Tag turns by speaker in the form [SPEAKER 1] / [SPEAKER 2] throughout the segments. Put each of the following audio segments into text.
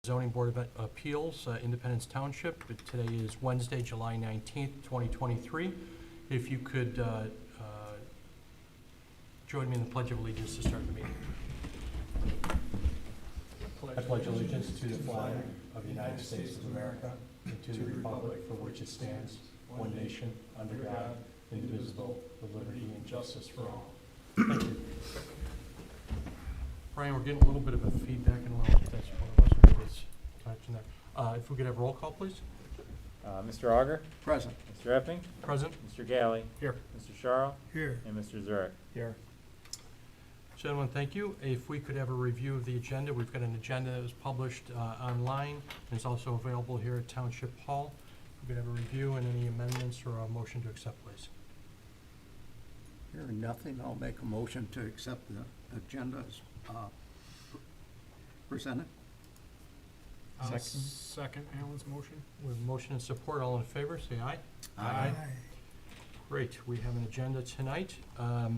[SPEAKER 1] Zoning Board of Appeals, Independence Township. Today is Wednesday, July 19th, 2023. If you could join me in the Pledge of Allegiance to start the meeting. I pledge allegiance to the flag of the United States of America and to the republic for which it stands, one nation, under God, indivisible, with liberty and justice for all. Thank you. Brian, we're getting a little bit of a feedback, and I don't know if that's one of us, or maybe it's connection there. If we could have roll call, please.
[SPEAKER 2] Mr. Auger?
[SPEAKER 3] Present.
[SPEAKER 2] Mr. Epping?
[SPEAKER 1] Present.
[SPEAKER 2] Mr. Galley?
[SPEAKER 1] Here.
[SPEAKER 2] Mr. Charles?
[SPEAKER 3] Here.
[SPEAKER 2] And Mr. Zurek?
[SPEAKER 3] Here.
[SPEAKER 1] Gentlemen, thank you. If we could have a review of the agenda. We've got an agenda that was published online, and it's also available here at Township Hall. If we could have a review and any amendments or a motion to accept, please.
[SPEAKER 3] Hearing nothing, I'll make a motion to accept the agenda as presented.
[SPEAKER 4] Second Alan's motion.
[SPEAKER 1] With motion and support, all in favor, say aye.
[SPEAKER 3] Aye.
[SPEAKER 1] Great. We have an agenda tonight. A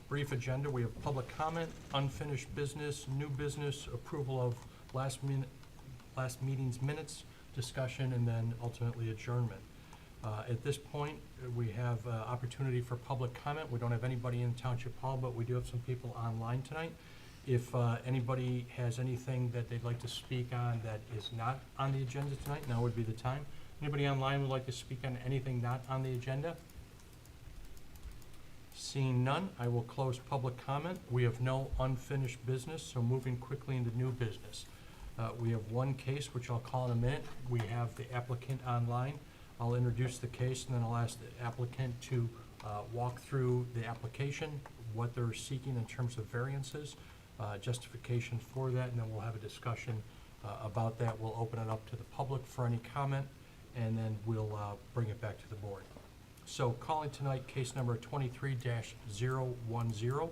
[SPEAKER 1] brief agenda. We have public comment, unfinished business, new business, approval of last meeting's minutes, discussion, and then ultimately adjournment. At this point, we have opportunity for public comment. We don't have anybody in Township Hall, but we do have some people online tonight. If anybody has anything that they'd like to speak on that is not on the agenda tonight, now would be the time. Anybody online would like to speak on anything not on the agenda? Seeing none, I will close public comment. We have no unfinished business, so moving quickly into new business. We have one case, which I'll call in a minute. We have the applicant online. I'll introduce the case, and then I'll ask the applicant to walk through the application, what they're seeking in terms of variances, justification for that, and then we'll have a discussion about that. We'll open it up to the public for any comment, and then we'll bring it back to the board. So calling tonight, case number 23-010,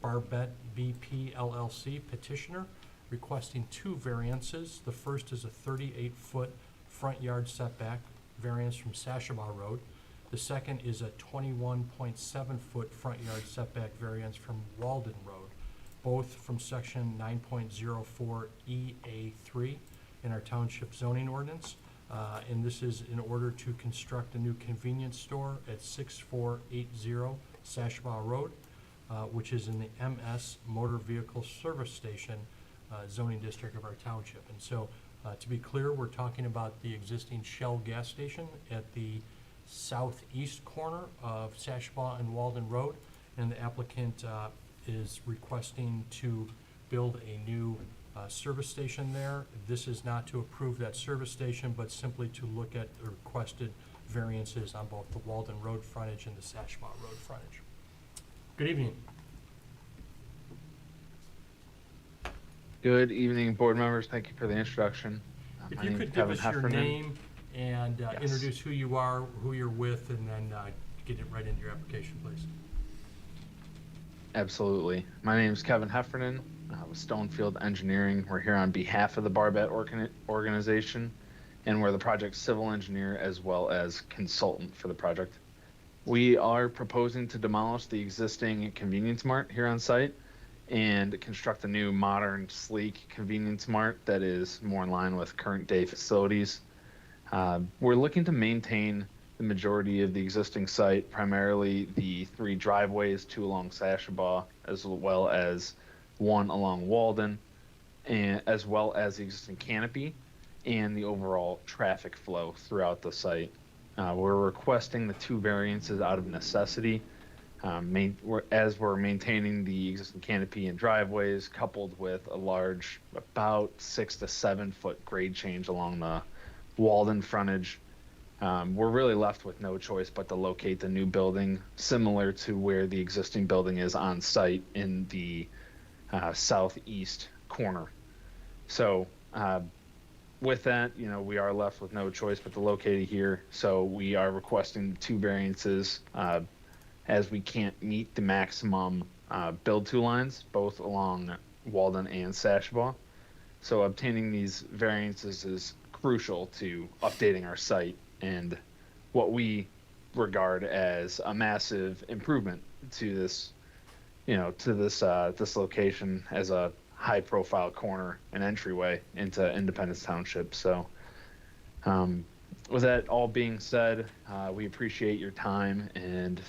[SPEAKER 1] Barbette BP LLC petitioner requesting two variances. The first is a 38-foot front yard setback variance from Sashabaw Road. The second is a 21.7-foot front yard setback variance from Walden Road, both from section 9.04 EA3 in our township zoning ordinance. And this is in order to construct a new convenience store at 6480 Sashabaw Road, which is in the MS Motor Vehicle Service Station zoning district of our township. And so, to be clear, we're talking about the existing Shell gas station at the southeast corner of Sashabaw and Walden Road, and the applicant is requesting to build a new service station there. This is not to approve that service station, but simply to look at the requested variances on both the Walden Road frontage and the Sashabaw Road frontage. Good evening.
[SPEAKER 5] Good evening, board members. Thank you for the introduction.
[SPEAKER 1] If
[SPEAKER 5] My
[SPEAKER 1] you
[SPEAKER 5] name
[SPEAKER 1] could
[SPEAKER 5] is
[SPEAKER 1] give
[SPEAKER 5] Kevin
[SPEAKER 1] us your
[SPEAKER 5] Heffernan.
[SPEAKER 1] name and
[SPEAKER 5] Yes.
[SPEAKER 1] introduce who you are, who you're with, and then get it right into your application, please.
[SPEAKER 5] Absolutely. My name is Kevin Heffernan with Stonefield Engineering. We're here on behalf of the Barbette organization, and we're the project civil engineer as well as consultant for the project. We are proposing to demolish the existing convenience mart here on site and construct a new modern, sleek convenience mart that is more in line with current day facilities. We're looking to maintain the majority of the existing site, primarily the three driveways, two along Sashabaw, as well as one along Walden, and as well as the existing canopy and the overall traffic flow throughout the site. We're requesting the two variances out of necessity, as we're maintaining the existing canopy and driveways, coupled with a large, about 6 to 7 foot grade change along the Walden frontage. We're really left with no choice but to locate the new building similar to where the existing building is on site in the southeast corner. So with that, we are left with no choice but to locate it here. So we are requesting two variances as we can't meet the maximum build two lines, both along Walden and Sashabaw. So obtaining these variances is crucial to updating our site and what we regard as a massive improvement to this, this location as a high-profile corner and entryway into Independence Township. So, with that all being said, we appreciate your time, and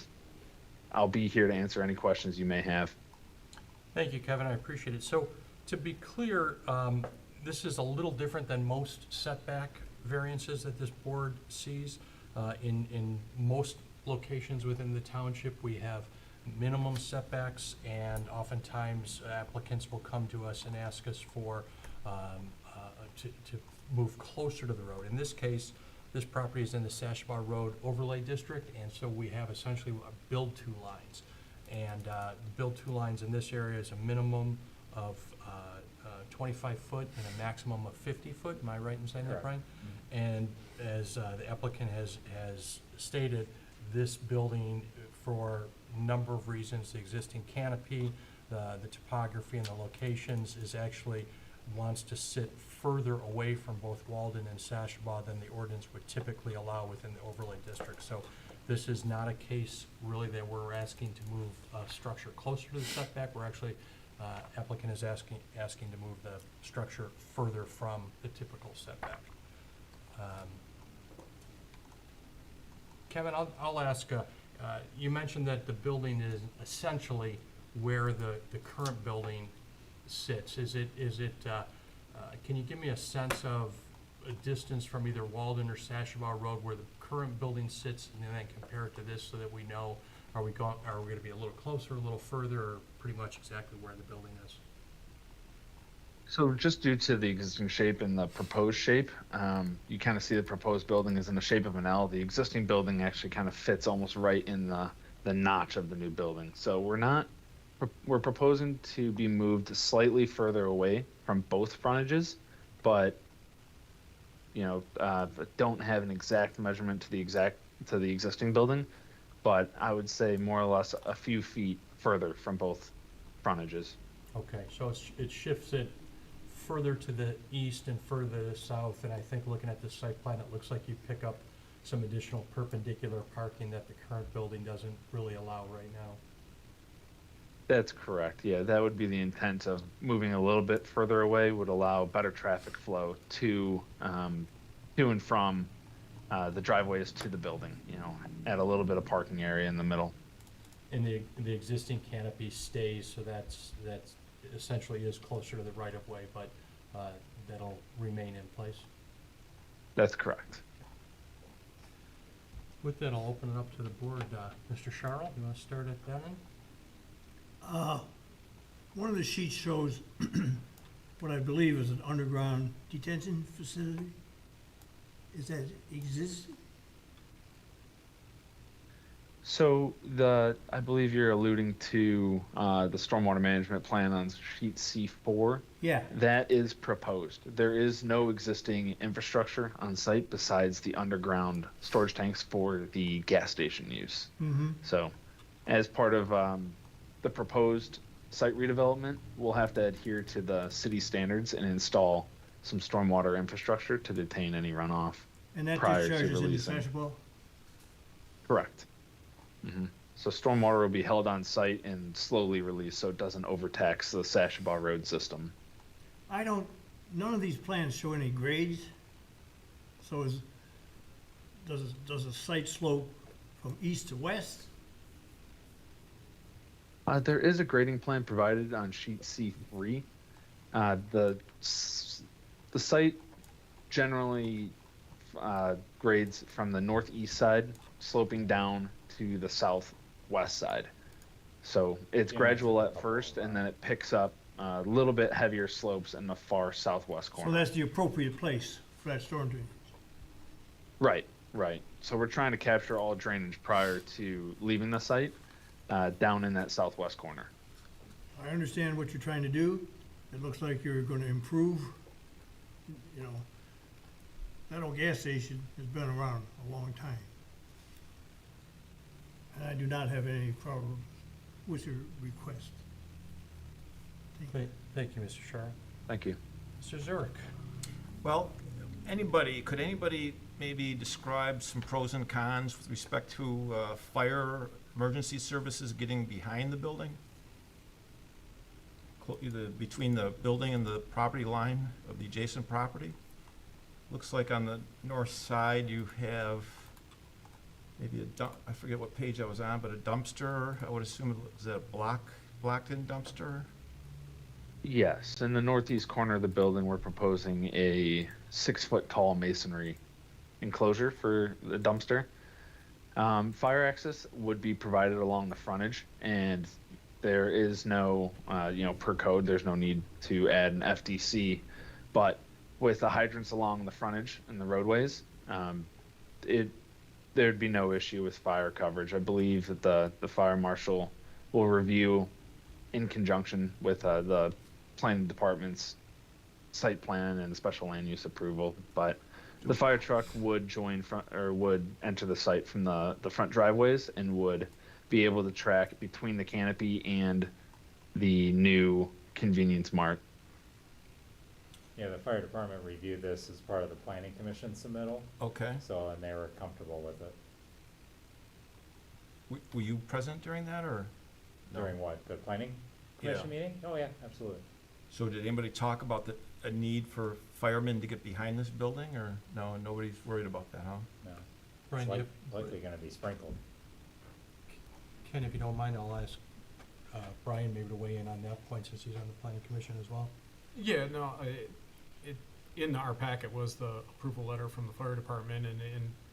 [SPEAKER 5] I'll be here to answer any questions you may have.
[SPEAKER 1] Thank you, Kevin, I appreciate it. So, to be clear, this is a little different than most setback variances that this board sees. In most locations within the township, we have minimum setbacks, and oftentimes applicants will come to us and ask us for, to move closer to the road. In this case, this property is in the Sashbar Road Overlay District, and so we have essentially build-to lines. And build-to lines in this area is a minimum of 25 foot and a maximum of 50 foot. Am I right in saying that,
[SPEAKER 2] Correct.
[SPEAKER 1] Brian? And as the applicant has stated, this building, for a number of reasons, the existing canopy, the topography and the locations, is actually wants to sit further away from both Walden and Sashaba than the ordinance would typically allow within the overlay district. So this is not a case really that we're asking to move structure closer to the setback. We're actually, applicant is asking to move the structure further from the typical setback. Kevin, I'll ask, you mentioned that the building is essentially where the current building sits. Can you give me a sense of a distance from either Walden or Sashaba Road where the current building sits, and then compare it to this so that we know, are we going to be a little closer, a little further, or pretty much exactly where the building is?
[SPEAKER 5] So just due to the existing shape and the proposed shape, you kind of see the proposed building is in the shape of an L. The existing building actually kind of fits almost right in the notch of the new building. So we're proposing to be moved slightly further away from both frontages, but don't have an exact measurement to the existing building, but I would say more or less a few feet further from both frontages.
[SPEAKER 1] Okay, so it shifts it further to the east and further to the south, and I think looking at the site plan, it looks like you pick up some additional perpendicular parking that the current building doesn't really allow right now.
[SPEAKER 5] That's correct. Yeah, that would be the intent of moving a little bit further away, would allow better traffic flow to and from the driveways to the building, add a little bit of parking area in the middle.
[SPEAKER 1] And the existing canopy stays, so that's essentially is closer to the right of way, but that'll remain in place.
[SPEAKER 5] That's correct.
[SPEAKER 1] With that, I'll open it up to the board. Mr. Charles, you want to start at that end?
[SPEAKER 4] One of the sheets shows what I believe is an underground detention facility. Is that exist?
[SPEAKER 5] So I believe you're alluding to the stormwater management plan on sheet C4.
[SPEAKER 4] Yeah.
[SPEAKER 5] That is proposed. There is no existing infrastructure on site besides the underground storage tanks for the gas station use.
[SPEAKER 4] Mm-hmm.
[SPEAKER 5] So, as part of the proposed site redevelopment, we'll have to adhere to the city standards and install some stormwater infrastructure to detain any runoff.
[SPEAKER 4] And that
[SPEAKER 5] Prior to
[SPEAKER 4] discharges into
[SPEAKER 5] releasing.
[SPEAKER 4] Sashabo?
[SPEAKER 5] Correct. So stormwater will be held on site and slowly released so it doesn't overtax the Sashaba Road system.
[SPEAKER 4] None of these plans show any grades. So does the site slope from east to west?
[SPEAKER 5] There is a grading plan provided on sheet C3. The site generally grades from the northeast side, sloping down to the southwest side. So it's gradual at first, and then it picks up a little bit heavier slopes in the far southwest corner.
[SPEAKER 4] So that's the appropriate place for that storm drain?
[SPEAKER 5] Right. So we're trying to capture all drainage prior to leaving the site, down in that southwest corner.
[SPEAKER 4] I understand what you're trying to do. It looks like you're gonna improve. That old gas station has been around a long time. And I do not have any problem with your request.
[SPEAKER 1] Thank you, Mr. Charles.
[SPEAKER 5] Thank you.
[SPEAKER 1] Mr. Zurich?
[SPEAKER 6] Well, could anybody maybe describe some pros and cons with respect to fire emergency services getting behind the building? either between the building and the property line of the adjacent property. Looks like on the north side you have maybe a dump, I forget what page I was on, but a dumpster, I would assume it was a blocked-in dumpster?
[SPEAKER 5] Yes, in the northeast corner of the building, we're proposing a 6-foot tall masonry enclosure for the dumpster. Fire access would be provided along the frontage, and there is no, per code, there's no need to add an FDC. But with the hydrants along the frontage and the roadways, there'd be no issue with fire coverage. I believe that the fire marshal will review in conjunction with the planning department's site plan and special land use approval, but the fire truck would would enter the site from the front driveways and would be able to track between the canopy and the new convenience mart.
[SPEAKER 2] Yeah, the fire department reviewed this as part of the planning commission submittal,
[SPEAKER 6] Okay.
[SPEAKER 2] so, and they were comfortable with it.
[SPEAKER 6] Were you present during that, or? no?
[SPEAKER 2] During what, the planning
[SPEAKER 6] Yeah.
[SPEAKER 2] commission meeting? Oh, yeah, absolutely.
[SPEAKER 6] So did anybody talk about a need for firemen to get behind this building, or no, nobody's worried about that, huh?
[SPEAKER 2] No,
[SPEAKER 1] Brian,
[SPEAKER 2] it's
[SPEAKER 1] you
[SPEAKER 2] likely gonna be sprinkled.
[SPEAKER 1] Ken, if you don't mind, I'll ask Brian maybe to weigh in on that point since he's on the planning commission as well.
[SPEAKER 7] Yeah, no, in our packet was the approval letter from the fire department, and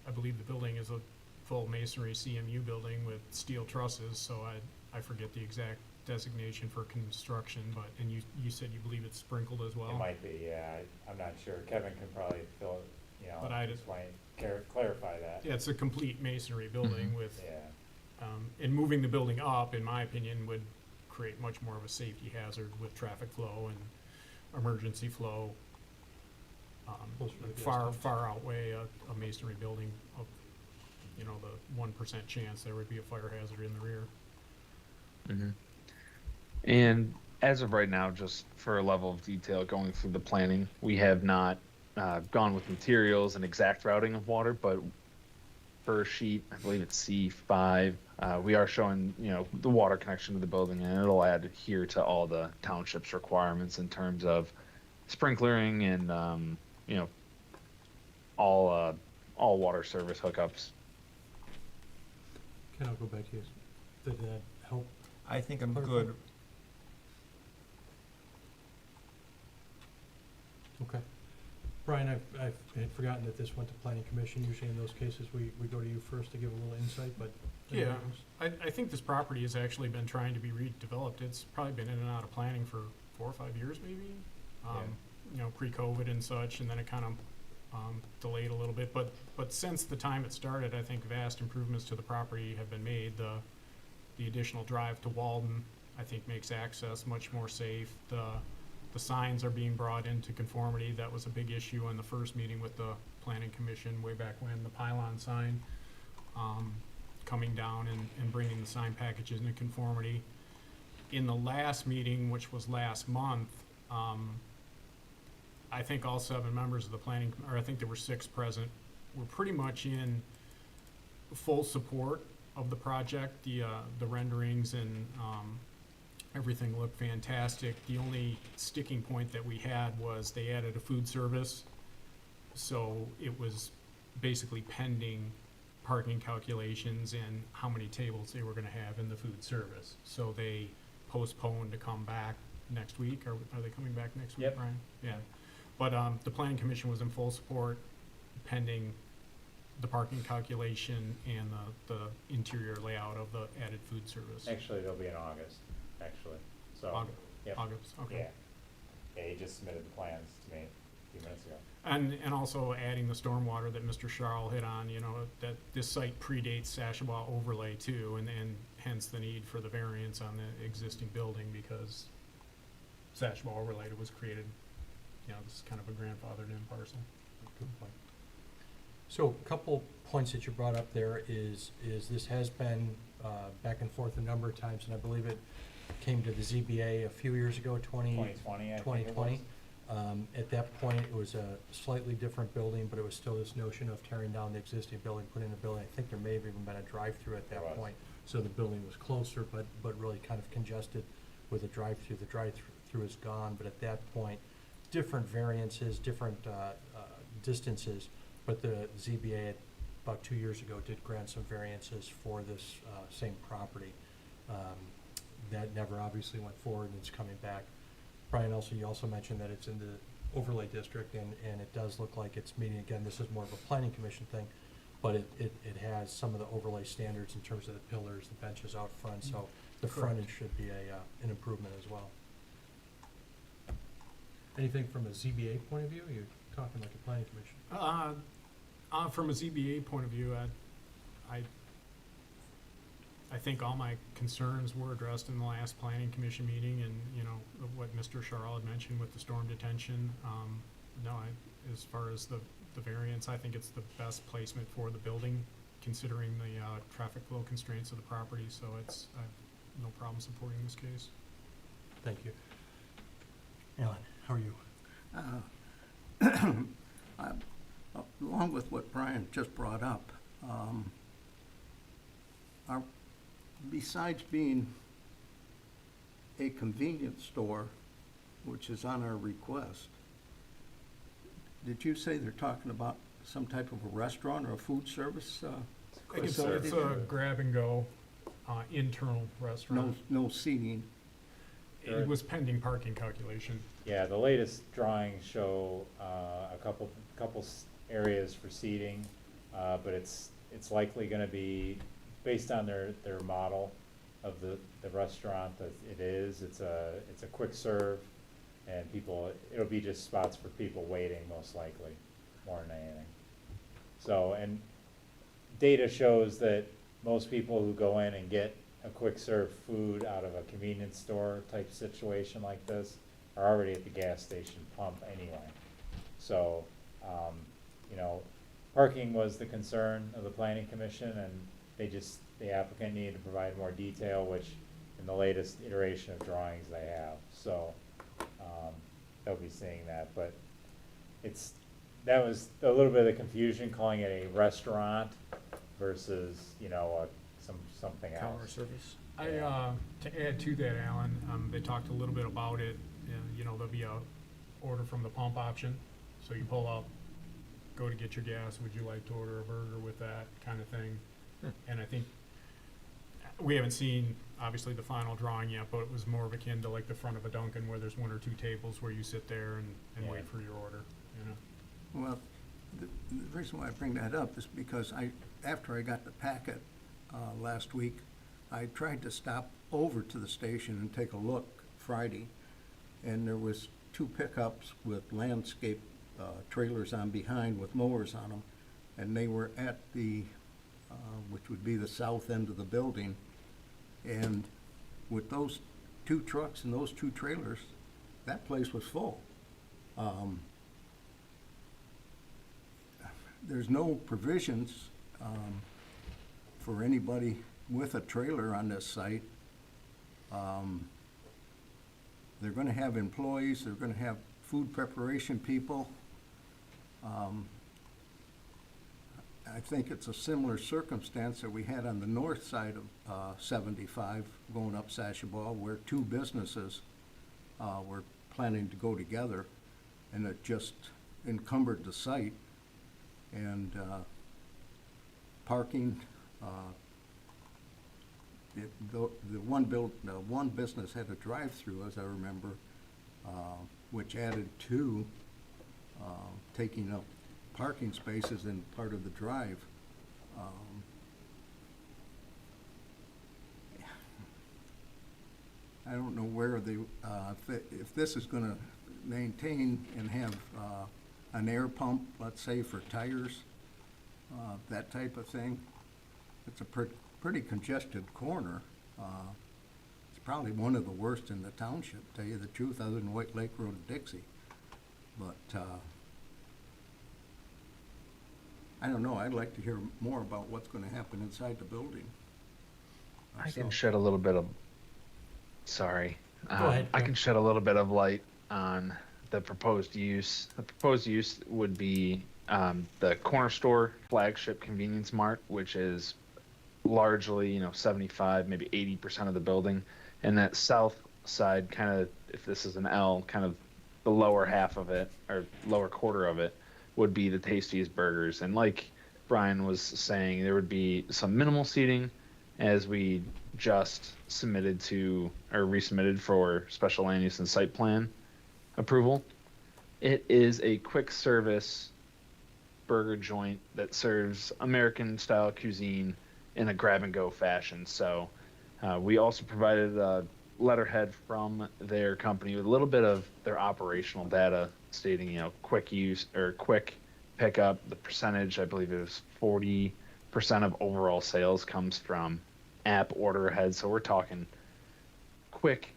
[SPEAKER 7] I believe the building is a full masonry CMU building with steel trusses, so I forget the exact designation for construction, but, and you said you believe it's sprinkled as well?
[SPEAKER 2] It might be, yeah, I'm not sure. Kevin can probably fill,
[SPEAKER 7] But I
[SPEAKER 2] just want to clarify that.
[SPEAKER 7] Yeah, it's a complete masonry building
[SPEAKER 5] Mhm.
[SPEAKER 7] with,
[SPEAKER 2] Yeah,
[SPEAKER 7] and moving the building up, in my opinion, would create much more of a safety hazard with traffic flow and emergency flow.
[SPEAKER 1] Closer to the gas
[SPEAKER 7] Far,
[SPEAKER 1] pumps.
[SPEAKER 7] far outweigh a masonry building of, the 1% chance there would be a fire hazard in the rear.
[SPEAKER 5] Mm-hmm. And as of right now, just for a level of detail going through the planning, we have not gone with materials and exact routing of water, but per sheet, I believe it's C5, we are showing, the water connection to the building, and it'll adhere to all the township's requirements in terms of sprinklering and, all water service hookups.
[SPEAKER 1] Ken, I'll go back to you. Did that help?
[SPEAKER 6] I think I'm
[SPEAKER 1] Clarify.
[SPEAKER 6] good.
[SPEAKER 1] Okay. Brian, I had forgotten that this went to planning commission. Usually in those cases, we go to you first to give a little insight, but.
[SPEAKER 7] Yeah. I think this property has actually been trying to be redeveloped. It's probably been in and out of planning for 4 or 5 years, maybe. Pre-COVID and such, and then it kind of delayed a little bit. But since the time it started, I think vast improvements to the property have been made. The additional drive to Walden, I think, makes access much more safe. The signs are being brought into conformity. That was a big issue in the first meeting with the planning commission way back when, the pylon sign coming down and bringing the sign packages into conformity. In the last meeting, which was last month, I think all 7 members of the planning, or I think there were 6 present, were pretty much in full support of the project. The renderings and everything looked fantastic. The only sticking point that we had was they added a food service, so it was basically pending parking calculations and how many tables they were gonna have in the food service. So they postponed to come back next week. Are they coming back next week,
[SPEAKER 2] Yep.
[SPEAKER 7] Brian? Yeah. But the planning commission was in full support pending the parking calculation and the interior layout of the added food service.
[SPEAKER 2] actually, they'll be in August, so.
[SPEAKER 7] August,
[SPEAKER 2] Yep.
[SPEAKER 7] August, okay.
[SPEAKER 2] Yeah, he just submitted the plans to me a few minutes ago.
[SPEAKER 7] And also adding the stormwater that Mr. Charles hit on, that this site predates Sashabaw overlay too, and hence the need for the variance on the existing building because Sashabaw overlay was created, this is kind of a grandfathered in parcel.
[SPEAKER 1] Good point. So a couple points that you brought up there is this has been back and forth a number of times, and I believe it came to the ZBA a few years ago,
[SPEAKER 2] 2020, I think it was.
[SPEAKER 1] 2020. At that point, it was a slightly different building, but it was still this notion of tearing down the existing building, putting in a building. I think there may have even been a drive-through at
[SPEAKER 2] There
[SPEAKER 1] that
[SPEAKER 2] was.
[SPEAKER 1] point. So the building was closer, but really kind of congested with a drive-through. The drive-through is gone, but at that point, different variances, different distances, but the ZBA about 2 years ago did grant some variances for this same property. That never obviously went forward, and it's coming back. Brian, you also mentioned that it's in the overlay district, and it does look like it's meeting, again, this is more of a planning commission thing, but it has some of the overlay standards in terms of the pillars, the benches out front, so the frontage should be an improvement as well. Anything from a ZBA point of view? You're talking like a planning commission.
[SPEAKER 7] From a ZBA point of view, I think all my concerns were addressed in the last planning commission meeting, and, you know, what Mr. Charles had mentioned with the storm detention. As far as the variance, I think it's the best placement for the building, considering the traffic flow constraints of the property, so I have no problem supporting this case.
[SPEAKER 1] Thank you. Alan, how are you?
[SPEAKER 3] Along with what Brian just brought up, besides being a convenience store, which is on our request, did you say they're talking about some type of a restaurant or a food service?
[SPEAKER 7] I think it's
[SPEAKER 3] facility?
[SPEAKER 7] a grab-and-go internal restaurant.
[SPEAKER 3] No seating?
[SPEAKER 7] It was pending parking calculation.
[SPEAKER 2] Yeah, the latest drawings show a couple areas for seating, but it's likely gonna be based on their model of the restaurant that it's a quick serve, and it'll be just spots for people waiting, most likely, more than anything. So, and data shows that most people who go in and get a quick serve food out of a convenience store type situation like this are already at the gas station pump anyway. So, you know, parking was the concern of the planning commission, and the applicant needed to provide more detail, which in the latest iteration of drawings they have. So, they'll be seeing that, but that was a little bit of the confusion, calling it a restaurant versus, you know, something else.
[SPEAKER 6] Counter service.
[SPEAKER 7] To add to that, Alan, they talked a little bit about it, and, you know, there'll be a order from the pump option, so you pull up, go to get your gas, would you like to order a burger with that kind of thing? And I think, we haven't seen, obviously, the final drawing yet, but it was more of akin to like the front of a Dunkin', where there's one or two tables where you sit there and
[SPEAKER 2] Yeah.
[SPEAKER 7] wait for your order, you know?
[SPEAKER 3] Well, the reason why I bring that up is because after I got the packet last week, I tried to stop over to the station and take a look Friday, and there was 2 pickups with landscape trailers on behind with mowers on them, and they were at the, which would be the south end of the building, and with those 2 trucks and those 2 trailers, that place was full. There's no provisions for anybody with a trailer on this site. They're gonna have employees, they're gonna have food preparation people. I think it's a similar circumstance that we had on the north side of 75 going up Sashabaw, where 2 businesses were planning to go together, and it just encumbered the site. And parking, the one business had a drive-through, as I remember, which added to taking up parking spaces in part of the drive. I don't know where if this is gonna maintain and have an air pump, let's say for tires, that type of thing. It's a pretty congested corner. It's probably one of the worst in the township, to tell you the truth, other than White Lake Road and Dixie. But I don't know, I'd like to hear more about what's gonna happen inside the building.
[SPEAKER 5] I can
[SPEAKER 3] myself.
[SPEAKER 5] shed a little bit of, sorry.
[SPEAKER 1] Go ahead,
[SPEAKER 5] I
[SPEAKER 1] Jim.
[SPEAKER 5] can shed a little bit of light on the proposed use. The proposed use would be the corner store flagship convenience mart, which is largely, 75, maybe 80% of the building. And that side, kind of, if this is an L, kind of the lower half of it, or lower quarter of it, would be the Tastiest Burgers. And like Brian was saying, there would be some minimal seating as we just submitted to, or resubmitted for special land use and site plan approval. It is a quick service burger joint that serves American style cuisine in a grab and go fashion. So we also provided a letterhead from their company with a little bit of their operational data stating, quick use or quick pickup. The percentage, I believe it was 40% of overall sales comes from app order ahead. So we're talking quick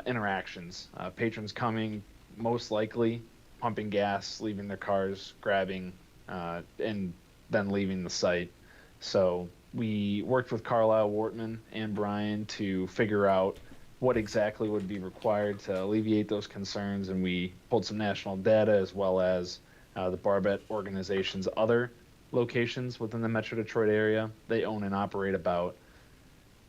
[SPEAKER 5] interactions. Patrons coming, most likely pumping gas, leaving their cars, grabbing, and then leaving the site. So we worked with Carlisle Wortman and Brian to figure out what exactly would be required to alleviate those concerns, and we pulled some national data as well as the Barbette organization's other locations within the Metro Detroit area. They own and operate about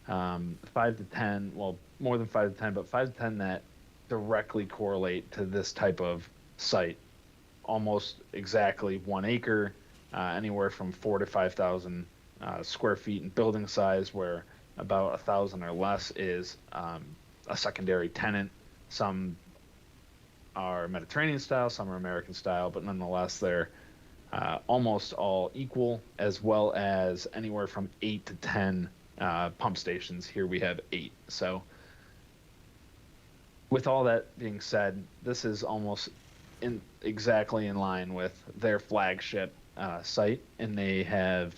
[SPEAKER 5] 5 to 10, well, more than 5 to 10, but 5 to 10 that directly correlate to this type of site. Almost exactly 1 acre, anywhere from 4,000 to 5,000 square feet in building size, where about 1,000 or less is a secondary tenant. Some are Mediterranean style, some are American style, but nonetheless they're almost all equal, as well as anywhere from 8 to 10 pump stations. Here we have 8. So with all that being said, this is almost exactly in line with their flagship site, and they have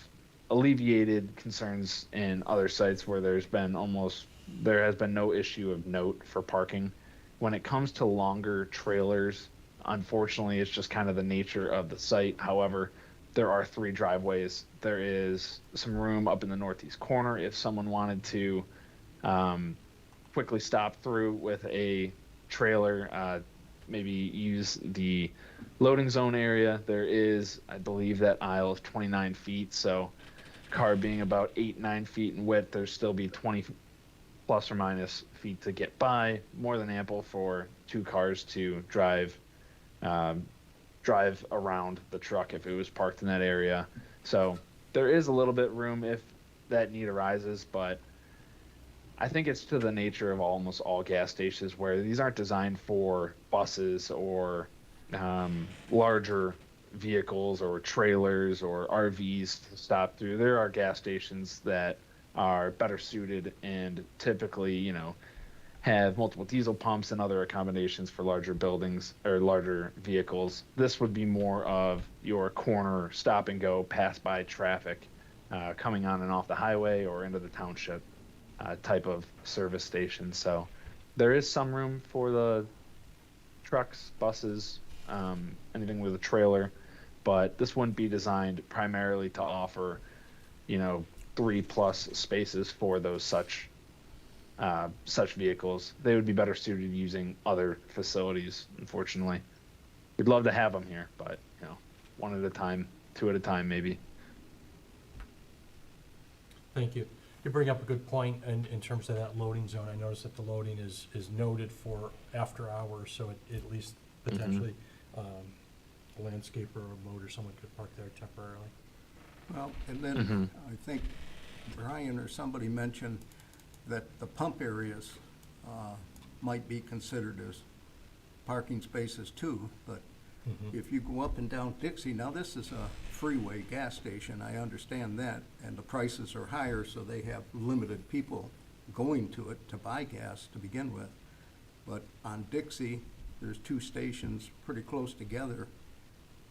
[SPEAKER 5] alleviated concerns in other sites where there has been no issue of note for parking. When it comes to longer trailers, unfortunately, it's just kind of the nature of the site. However, there are 3 driveways. There is some room up in the northeast corner if someone wanted to quickly stop through with a trailer, maybe use the loading zone area. There is, I believe, that aisle of 29 feet. So car being about 8-9 feet in width, there's still be 20 plus or minus feet to get by, more than ample for 2 cars to drive around the truck if it was parked in that area. So there is a little bit room if that need arises, but I think it's to the nature of almost all gas stations where these aren't designed for buses or larger vehicles or trailers or RVs to stop through. There are gas stations that are better suited and typically, have multiple diesel pumps and other accommodations for larger buildings or larger vehicles. This would be more of your corner stop and go, pass by traffic coming on and off the highway or into the township type of service station. So there is some room for the trucks, buses, anything with a trailer, but this wouldn't be designed primarily to offer, 3+ spaces for those such vehicles. They would be better suited using other facilities, unfortunately. We'd love to have them here, but, 1 at a time, 2 at a time, maybe.
[SPEAKER 1] Thank you. You bring up a good point in terms of that loading zone. I noticed that the loading is noted for after hours, so it at least potentially a landscaper or a loader, someone could park there temporarily.
[SPEAKER 3] Well, and then I think Brian or somebody mentioned that the pump areas might be considered as parking spaces too, but if you go up and down Dixie, now this is a freeway gas station, I understand that, and the prices are higher, so they have limited people going to it to buy gas to begin with. But on Dixie, there's 2 stations pretty close together,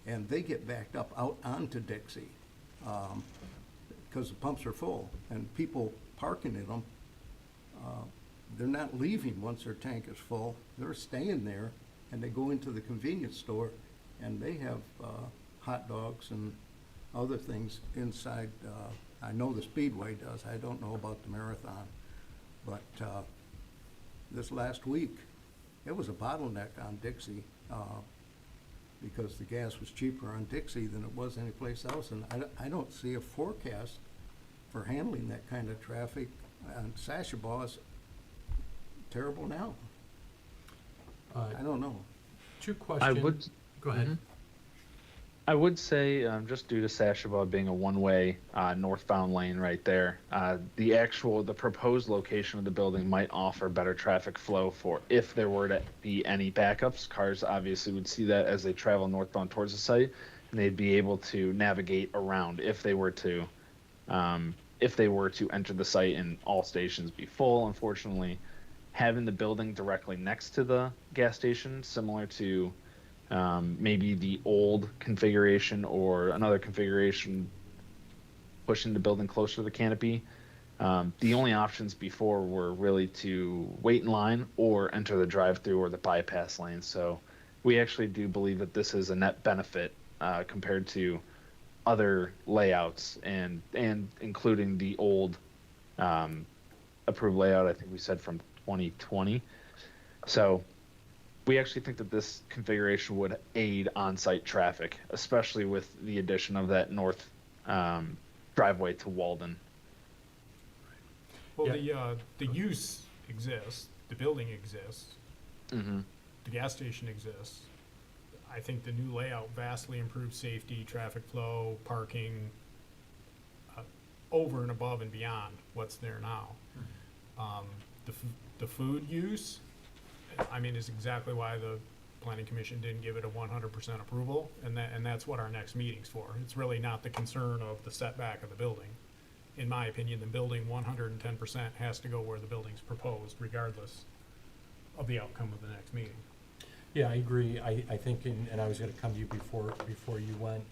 [SPEAKER 3] and they get backed up out onto Dixie because the pumps are full, and people parking in them, they're not leaving once their tank is full. They're staying there, and they go into the convenience store, and they have hot dogs and other things inside. I know the Speedway does. I don't know about the Marathon. But this last week, it was a bottleneck on Dixie because the gas was cheaper on Dixie than it was anyplace else. And I don't see a forecast for handling that kind of traffic. And Sashabaw is terrible now. I don't know.
[SPEAKER 1] Two
[SPEAKER 5] I
[SPEAKER 1] questions.
[SPEAKER 5] would.
[SPEAKER 1] Go ahead.
[SPEAKER 5] Mhm. I would say, just due to Sashaba being a one-way northbound lane right there, the proposed location of the building might offer better traffic flow for if there were to be any backups. Cars obviously would see that as they travel northbound towards the site, and they'd be able to navigate around if they were to enter the site and all stations be full. Unfortunately, having the building directly next to the gas station, similar to maybe the old configuration or another configuration pushing the building closer to the canopy. The only options before were really to wait in line or enter the drive-through or the bypass lane. So we actually do believe that this is a net benefit compared to other layouts and including the old approved layout. I think we said from 2020. So we actually think that this configuration would aid on-site traffic, especially with the addition of that north driveway to Walden.
[SPEAKER 7] Well,
[SPEAKER 1] Yeah.
[SPEAKER 7] the use exists, the building exists,
[SPEAKER 5] Mm-hmm.
[SPEAKER 7] the gas station exists. I think the new layout vastly improves safety, traffic flow, parking, over and above and beyond what's there now. The food use, I mean, is exactly why the planning commission didn't give it a 100% approval, and that's what our next meeting's for. It's really not the concern of the setback of the building. In my opinion, the building 110% has to go where the building's proposed, regardless of the outcome of the next meeting.
[SPEAKER 1] Yeah, I agree. I think, and I was gonna come to you before you went,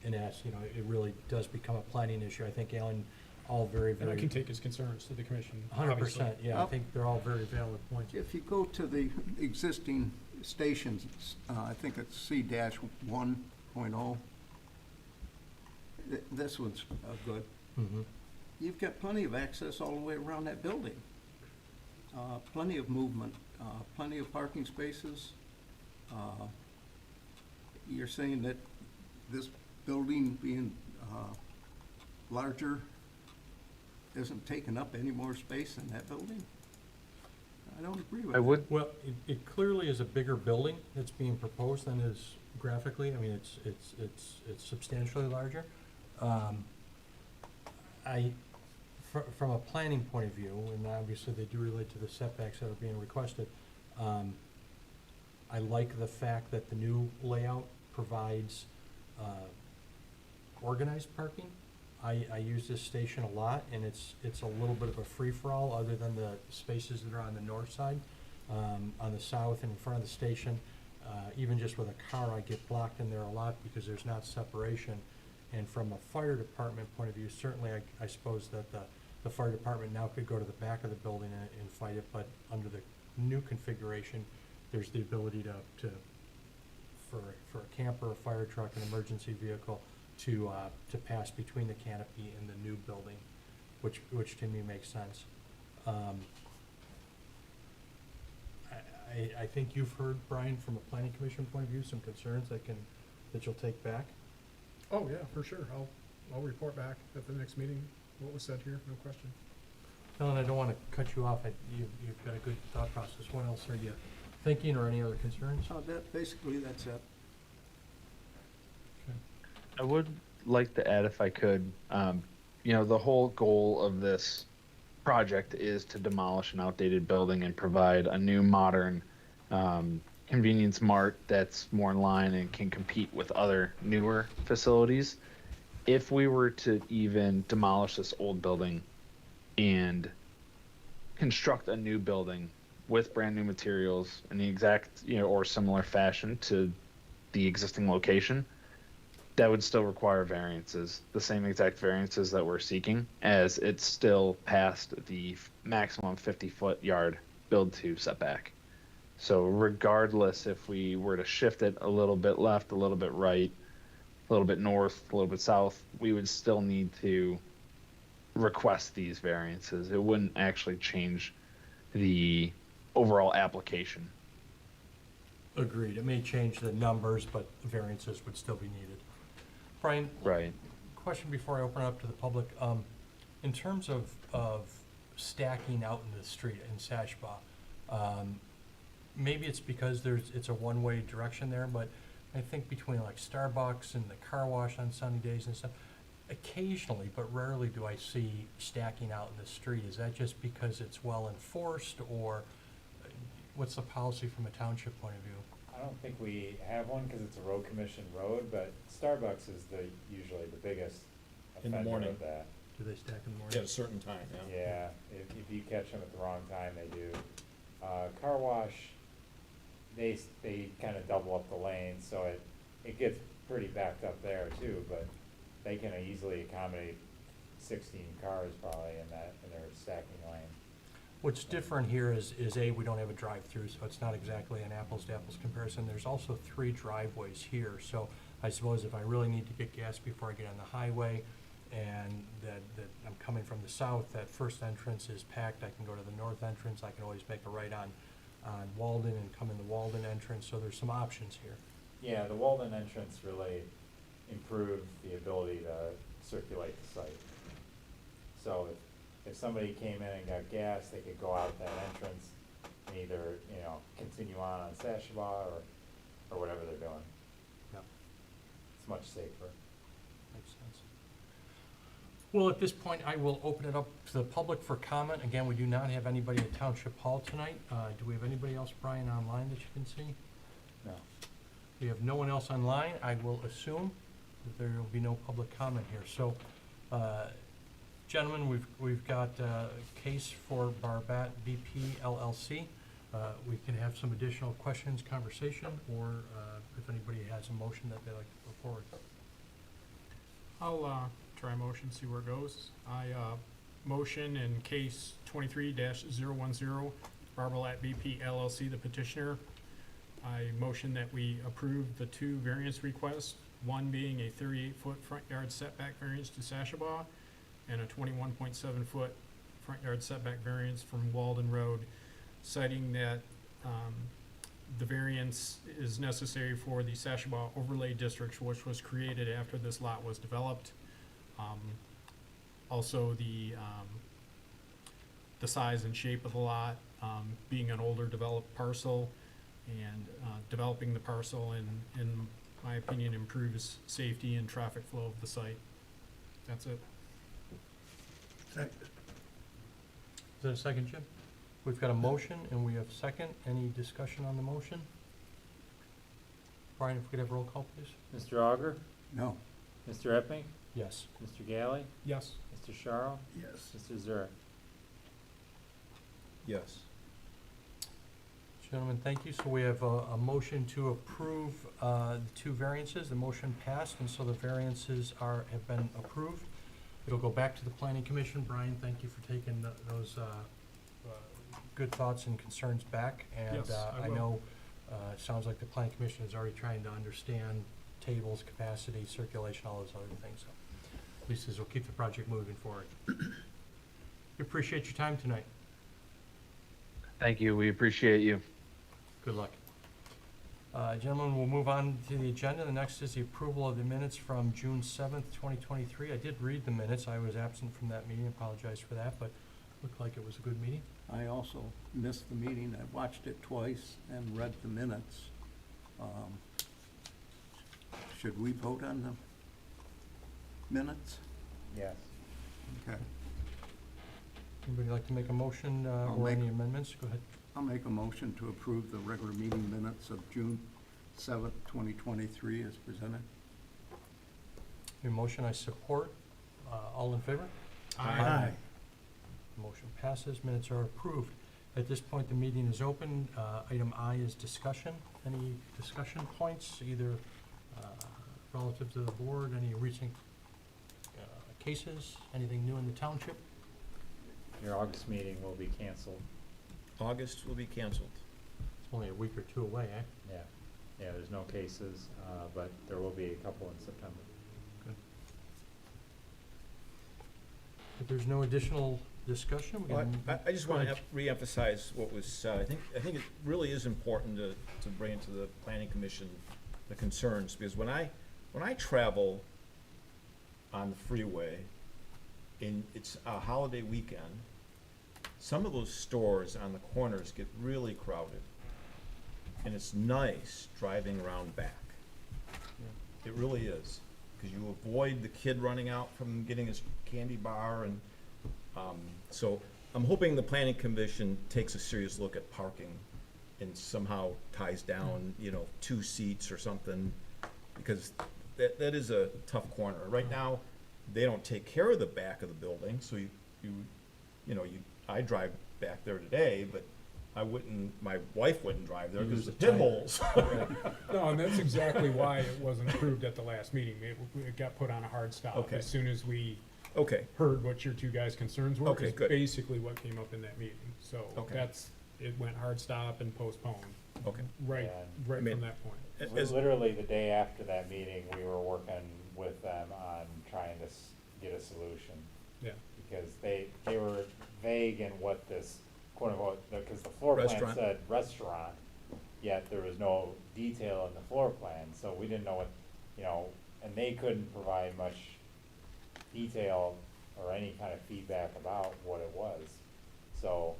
[SPEAKER 1] and ask, you know, it really does become a planning issue. I think Alan, all very,
[SPEAKER 7] And I
[SPEAKER 1] very,
[SPEAKER 7] can take his concerns to the commission.
[SPEAKER 1] 100%, yeah, I
[SPEAKER 3] Well-
[SPEAKER 1] think they're all very valid points.
[SPEAKER 3] If you go to the existing stations, I think it's C-1.0, this one's good.
[SPEAKER 1] Mhm.
[SPEAKER 3] You've got plenty of access all the way around that building. Plenty of movement, plenty of parking spaces. You're saying that this building being larger isn't taking up any more space than that building? I don't agree with
[SPEAKER 5] I
[SPEAKER 3] that.
[SPEAKER 5] would.
[SPEAKER 1] Well, it clearly is a bigger building that's being proposed than is graphically. I mean, it's substantially larger. From a planning point of view, and obviously they do relate to the setbacks that are being requested, I like the fact that the new layout provides organized parking. I use this station a lot, and it's a little bit of a free-for-all, other than the spaces that are on the north side. On the south and in front of the station, even just with a car, I get blocked in there a lot because there's not separation. And from a fire department point of view, certainly I suppose that the fire department now could go to the back of the building and fight it, but under the new configuration, there's the ability for a camper, a fire truck, an emergency vehicle to pass between the canopy and the new building, which to me makes sense. I think you've heard, Brian, from a planning commission point of view, some concerns that you'll take back.
[SPEAKER 7] Oh, yeah, for sure. I'll report back at the next meeting what was said here, no question.
[SPEAKER 1] Ellen, I don't want to cut you off. You've got a good thought process. What else are you thinking, or any other concerns?
[SPEAKER 3] Basically, that's it.
[SPEAKER 5] I would like to add, if I could, the whole goal of this project is to demolish an outdated building and provide a new, modern convenience mart that's more in line and can compete with other newer facilities. If we were to even demolish this old building and construct a new building with brand new materials in the exact, or similar fashion to the existing location, that would still require variances, the same exact variances that we're seeking, as it's still past the maximum 50-foot yard build to setback. So regardless if we were to shift it a little bit left, a little bit right, a little bit north, a little bit south, we would still need to request these variances. It wouldn't actually change the overall application.
[SPEAKER 1] Agreed. It may change the numbers, but variances would still be needed. Brian?
[SPEAKER 5] Right.
[SPEAKER 1] Question before I open it up to the public. In terms of stacking out in the street in Sashba, maybe it's because it's a one-way direction there, but I think between like Starbucks and the car wash on sunny days and stuff, occasionally, but rarely do I see stacking out in the street. Is that just because it's well enforced, or what's the policy from a township point of view?
[SPEAKER 2] I don't think we have one because it's a road commission road, but Starbucks is usually the biggest
[SPEAKER 6] In the
[SPEAKER 2] offender
[SPEAKER 6] morning.
[SPEAKER 2] of that.
[SPEAKER 1] Do they stack in the morning?
[SPEAKER 6] At a certain time, yeah.
[SPEAKER 2] Yeah, if you catch them at the wrong time, they do. Car wash, they kind of double up the lanes, so it gets pretty backed up there too, but they can easily accommodate 16 cars probably in their stacking lane.
[SPEAKER 1] What's different here is A, we don't have a drive-through, so it's not exactly an apples-to-apples comparison. There's also 3 driveways here, so I suppose if I really need to get gas before I get on the highway, and that I'm coming from the south, that first entrance is packed, I can go to the north entrance, I can always make a right on Walden and come in the Walden entrance, so there's some options here.
[SPEAKER 2] Yeah, the Walden entrance really improved the ability to circulate the site. So if somebody came in and got gas, they could go out that entrance and either, continue on Sashabaw or whatever they're doing.
[SPEAKER 1] Yep.
[SPEAKER 2] It's much safer.
[SPEAKER 1] Makes sense. Well, at this point, I will open it up to the public for comment. Again, we do not have anybody at Township Hall tonight. Do we have anybody else, Brian, online that you can see?
[SPEAKER 2] No.
[SPEAKER 1] We have no one else online. I will assume that there will be no public comment here. So, gentlemen, we've got a case for Barbat BP LLC. We can have some additional questions, conversation, or if anybody has a motion that they'd like to put forward.
[SPEAKER 7] I'll try a motion, see where it goes. I motion in case 23-010, Barbalat BP LLC, the petitioner. I motion that we approve the 2 variance requests, one being a 38-foot front yard setback variance to Sashabaw and a 21.7-foot front yard setback variance from Walden Road, citing that the variance is necessary for the Sashabaw overlay district, which was created after this lot was developed. Also, the size and shape of the lot, being an older developed parcel, and developing the parcel, in my opinion, improves safety and traffic flow of the site. That's it.
[SPEAKER 3] Second.
[SPEAKER 1] Is that a second, Jim? We've got a motion and we have second. Any discussion on the motion? Brian, if we could have roll call, please?
[SPEAKER 2] Mr. Auger,
[SPEAKER 3] No.
[SPEAKER 2] Mr. Epping,
[SPEAKER 1] Yes.
[SPEAKER 2] Mr. Galley,
[SPEAKER 7] Yes.
[SPEAKER 2] Mr. Sharrow,
[SPEAKER 3] Yes.
[SPEAKER 2] Mr. Zurich.
[SPEAKER 6] Yes.
[SPEAKER 1] Gentlemen, thank you. So we have a motion to approve the 2 variances. The motion passed, and so the variances have been approved. It'll go back to the Planning Commission. Brian, thank you for taking those good thoughts and concerns back. And
[SPEAKER 7] Yes, I
[SPEAKER 1] I
[SPEAKER 7] will.
[SPEAKER 1] know it sounds like the Planning Commission is already trying to understand tables, capacity, circulation, all those other things. So at least this will keep the project moving forward. We appreciate your time tonight.
[SPEAKER 5] Thank you. We appreciate you.
[SPEAKER 1] Good luck. Gentlemen, we'll move on to the agenda. The next is the approval of the minutes from June 7th, 2023. I did read the minutes. I was absent from that meeting. Apologize for that, but looked like it was a good meeting.
[SPEAKER 3] I also missed the meeting. I watched it twice and read the minutes. Should we vote on the minutes?
[SPEAKER 2] Yes.
[SPEAKER 3] Okay.
[SPEAKER 1] Anybody like to make a motion
[SPEAKER 3] I'll
[SPEAKER 1] or
[SPEAKER 3] make-
[SPEAKER 1] any amendments? Go ahead.
[SPEAKER 3] I'll make a motion to approve the regular meeting minutes of June 7th, 2023 as presented.
[SPEAKER 1] Your motion I support. All in favor?
[SPEAKER 3] Aye.
[SPEAKER 1] Motion passes. Minutes are approved. At this point, the meeting is open. Item I is discussion. Any discussion points, either relative to the board, any recent cases, anything new in the township?
[SPEAKER 2] Your August meeting will be canceled.
[SPEAKER 6] August will be canceled.
[SPEAKER 1] It's only a week or 2 away, eh?
[SPEAKER 2] Yeah, there's no cases, but there will be a couple in September.
[SPEAKER 1] If there's no additional discussion, we
[SPEAKER 6] Well,
[SPEAKER 1] can.
[SPEAKER 6] I just
[SPEAKER 1] Go
[SPEAKER 6] want to
[SPEAKER 1] ahead.
[SPEAKER 6] reemphasize what was said. I think it really is important to bring to the planning commission the concerns, because when I travel on the freeway, and it's a holiday weekend, some of those stores on the corners get really crowded. and it's nice driving around back. It really is, because you avoid the kid running out from getting his candy bar, and, so I'm hoping the planning commission takes a serious look at parking and somehow ties down, 2 seats or something, because that is a tough corner. Right now, they don't take care of the back of the building, so I drive back there today, but my wife wouldn't drive there
[SPEAKER 1] You
[SPEAKER 6] because
[SPEAKER 1] lose
[SPEAKER 6] the
[SPEAKER 1] a
[SPEAKER 6] pit
[SPEAKER 1] tire.
[SPEAKER 6] holes.
[SPEAKER 7] No, and that's exactly why it wasn't approved at the last meeting. It got put on a hard stop
[SPEAKER 6] Okay.
[SPEAKER 7] as soon as we
[SPEAKER 6] Okay,
[SPEAKER 7] heard what your 2 guys' concerns were.
[SPEAKER 6] Okay,
[SPEAKER 7] is
[SPEAKER 6] good.
[SPEAKER 7] basically what came up in that meeting. So
[SPEAKER 6] Okay.
[SPEAKER 7] it went hard stop and postponed,
[SPEAKER 6] okay.
[SPEAKER 7] right,
[SPEAKER 2] Yeah.
[SPEAKER 7] right
[SPEAKER 6] I mean,
[SPEAKER 7] from that point.
[SPEAKER 6] As-
[SPEAKER 2] Literally the day after that meeting, we were working with them on trying to get a solution.
[SPEAKER 7] Yeah.
[SPEAKER 2] Because they were vague in what this quote unquote, because the floor plan
[SPEAKER 6] Restaurant.
[SPEAKER 2] said restaurant, yet there was no detail in the floor plan, so we didn't know what, and they couldn't provide much detail or any kind of feedback about what it was. So,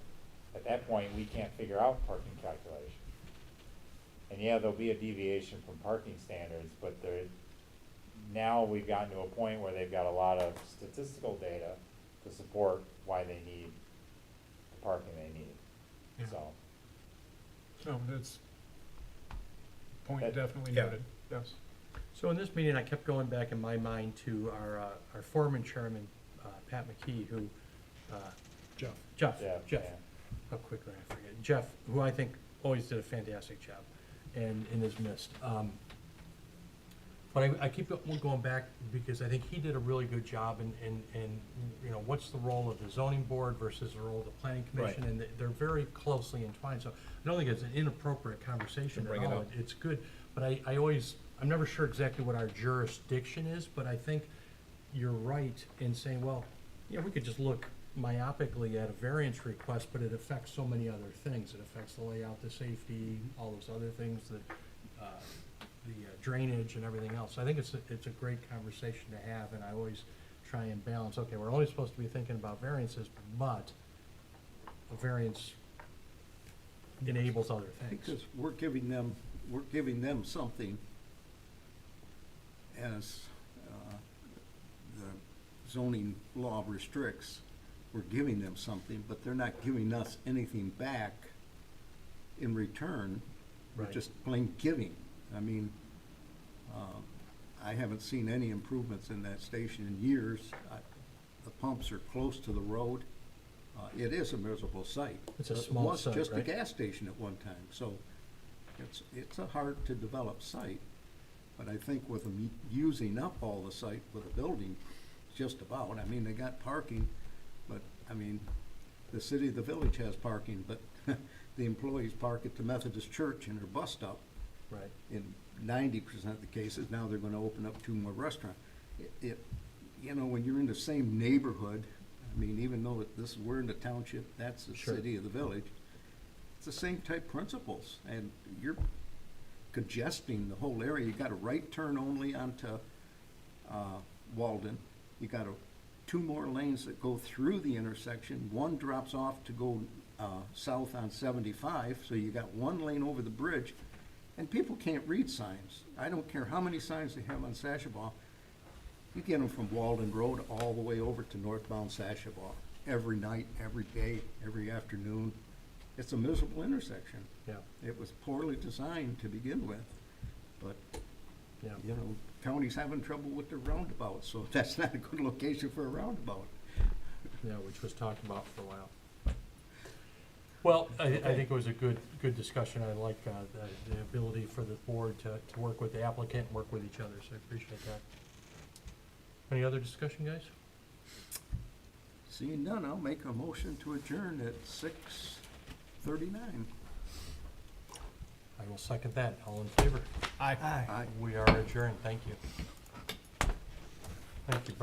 [SPEAKER 2] at that point, we can't figure out parking calculation. And yeah, there'll be a deviation from parking standards, but now we've gotten to a point where they've got a lot of statistical data to support why they need the parking they need,
[SPEAKER 7] Yeah.
[SPEAKER 2] so.
[SPEAKER 7] No, that's, point
[SPEAKER 2] That-
[SPEAKER 7] definitely
[SPEAKER 6] Yeah.
[SPEAKER 7] noted, yes.
[SPEAKER 1] So in this meeting, I kept going back in my mind to our former chairman, Pat McKee, who,
[SPEAKER 7] Jeff.
[SPEAKER 1] Jeff,
[SPEAKER 2] Yeah,
[SPEAKER 1] Jeff,
[SPEAKER 2] yeah.
[SPEAKER 1] how quickly I forget, Jeff, who I think always did a fantastic job and is missed. But I keep going back because I think he did a really good job in what's the role of the zoning board versus the role of the planning commission?
[SPEAKER 6] Right.
[SPEAKER 1] And they're very closely entwined, so I don't think it's an inappropriate conversation
[SPEAKER 6] To
[SPEAKER 1] at
[SPEAKER 6] bring it
[SPEAKER 1] all.
[SPEAKER 6] up.
[SPEAKER 1] It's good, but I'm never sure exactly what our jurisdiction is, but I think you're right in saying, well, yeah, we could just look myopically at a variance request, but it affects so many other things. It affects the layout, the safety, all those other things, the drainage and everything else. I think it's a great conversation to have, and I always try and balance, okay, we're only supposed to be thinking about variances, but a variance enables other things.
[SPEAKER 3] Because we're giving them something as the zoning law restricts. We're giving them something, but they're not giving us anything back in return. We're
[SPEAKER 1] Right.
[SPEAKER 3] just plain giving. I mean, I haven't seen any improvements in that station in years. The pumps are close to the road. It is a miserable site.
[SPEAKER 1] It's a small site,
[SPEAKER 3] It was just a
[SPEAKER 1] right?
[SPEAKER 3] gas station at one time, so it's a hard to develop site. But I think with them using up all the site with a building, just about, I mean, they got parking, but, I mean, the village has parking, but the employees park at the Methodist Church and their bus stop.
[SPEAKER 1] Right.
[SPEAKER 3] In 90% of the cases, now they're gonna open up 2 more restaurants. When you're in the same neighborhood, I mean, even though we're in the township, that's the
[SPEAKER 1] Sure.
[SPEAKER 3] city of the village, it's the same type principles, and you're congesting the whole area. You got a right turn only onto, Walden. You got 2 more lanes that go through the intersection. One drops off to go, south on 75, so you got 1 lane over the bridge. And people can't read signs. I don't care how many signs they have on Sashabaw. You get them from Walden Road all the way over to northbound Sashabaw. Every night, every day, every afternoon. It's a miserable intersection.
[SPEAKER 1] Yeah,
[SPEAKER 3] It was poorly designed to begin with. But,
[SPEAKER 1] yeah.
[SPEAKER 3] county's having trouble with their roundabouts, so that's not a good location for a roundabout.
[SPEAKER 1] Yeah, which was talked about for a while. Well, I think it was a good discussion. I like the ability for the board to work with the applicant and work with each other, so I appreciate that. Any other discussion, guys?
[SPEAKER 3] Seeing none, I'll make a motion to adjourn at 6:39.
[SPEAKER 1] I will second that. All in favor?
[SPEAKER 7] Aye.
[SPEAKER 3] Aye.
[SPEAKER 1] We are adjourned. Thank you. Thank you.